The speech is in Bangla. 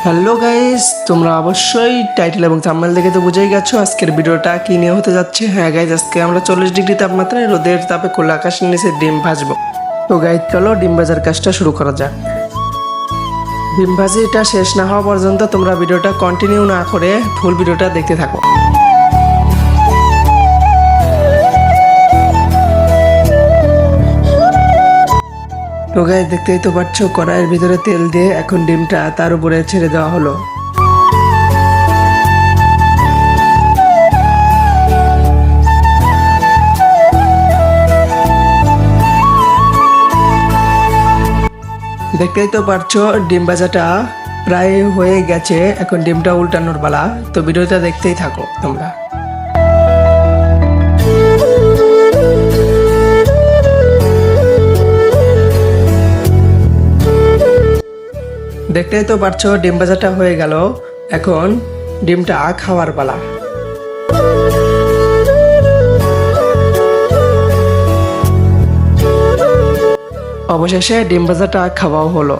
হ্যালো গাইস, তোমরা অবশ্যই টাইটেল এবং থাম্বনেল দেখে তো বুঝেই গেছো আজকের ভিডিওটা কি নিয়ে হতে যাচ্ছে। হ্যাঁ গাইস, আজকে আমরা 40 ডিগ্রি তাপমাত্রায় রোদের তাপে খোলা আকাশের নিচে ডিম ভাজবো। তো গাইস চলো ডিম ভাজার কাজটা শুরু করা যাক। ডিম ভাজিটা শেষ না হওয়া পর্যন্ত তোমরা ভিডিওটা কন্টিনিউ না করে ফুল ভিডিওটা দেখতে থাকো। তো গাইস দেখতেই তো পাচ্ছ, কড়াইয়ের ভিতরে তেল দিয়ে এখন ডিমটা তার উপরে ছেড়ে দেওয়া হলো। দেখতেই তো পারছো ডিম ভাজাটা প্রায় হয়ে গেছে, এখন ডিমটা উল্টানোর পালা। তো ভিডিওটা দেখতেই থাকো তোমরা। দেখতেই তো পারছো ডিম ভাজাটা হয়ে গেল, এখন ডিমটা খাওয়ার পালা। অবশেষে ডিম ভাজাটা খাওয়াও হলো।